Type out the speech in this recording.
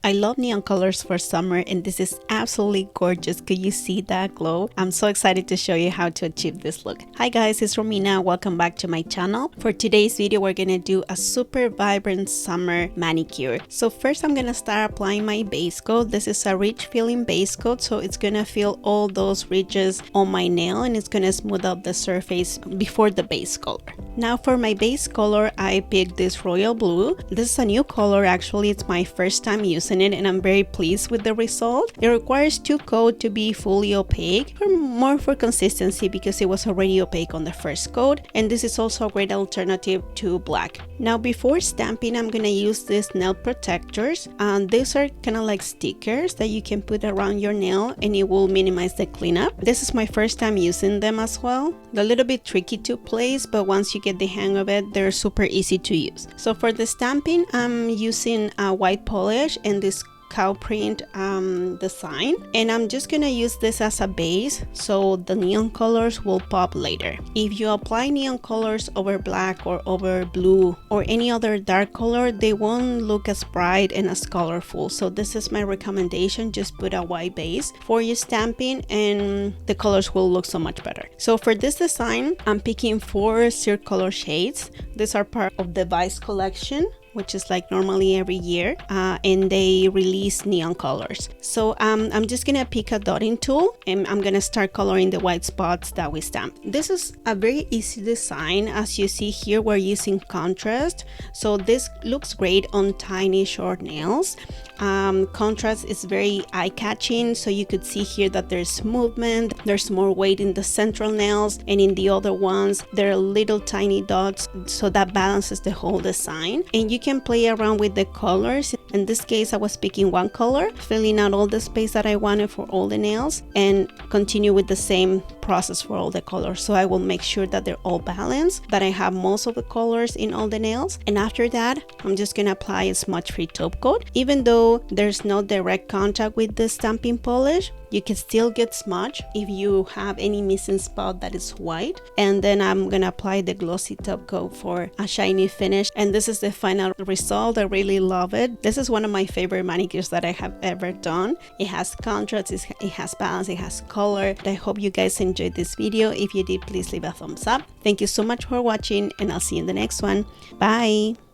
I love neon colors for summer, and this is absolutely gorgeous. Could you see that glow? I'm so excited to show you how to achieve this look. Hi guys, it's Romina. Welcome back to my channel. For today's video, we're gonna do a super vibrant summer manicure. So first I'm gonna start applying my base coat. This is a ridge filling base coat, so it's gonna fill all those ridges on my nail and it's gonna smooth out the surface before the base color. Now for my base color, I picked this royal blue. This is a new color. Actually, it's my first time using it and I'm very pleased with the result. It requires 2 coat to be fully opaque, or more for consistency because it was already opaque on the first coat, and this is also a great alternative to black. Now before stamping, I'm gonna use these nail protectors, and these are kind of like stickers that you can put around your nail and it will minimize the cleanup. This is my first time using them as well. They're a little bit tricky to place, but once you get the hang of it, they're super easy to use. So for the stamping, I'm using a white polish and this cow print design, and I'm just gonna use this as a base so the neon colors will pop later. If you apply neon colors over black or over blue or any other dark color, they won't look as bright and as colorful. So this is my recommendation: just put a white base for your stamping and the colors will look so much better. So for this design, I'm picking 4 Cirque color shades. These are part of the Vice collection, which is like normally every year, and they release neon colors. So I'm just gonna pick a dotting tool and I'm gonna start coloring the white spots that we stamped. This is a very easy design. As you see here, we're using contrast, so this looks great on tiny short nails. Contrast is very eye-catching, so you could see here that there's movement, there's more weight in the central nails, and in the other ones there are little tiny dots, so that balances the whole design. And you can play around with the colors. In this case, I was picking one color, filling out all the space that I wanted for all the nails, and continue with the same process for all the colors. So I will make sure that they're all balanced, that I have most of the colors in all the nails, and after that I'm just gonna apply a smudge-free top coat. Even though there's no direct contact with the stamping polish, you can still get smudge if you have any missing spot that is white. And then I'm gonna apply the glossy top coat for a shiny finish, and this is the final result. I really love it. This is one of my favorite manicures that I have ever done. It has contrast, it has balance, it has color. I hope you guys enjoyed this video. If you did, please leave a thumbs up. Thank you so much for watching, and I'll see you in the next one. Bye.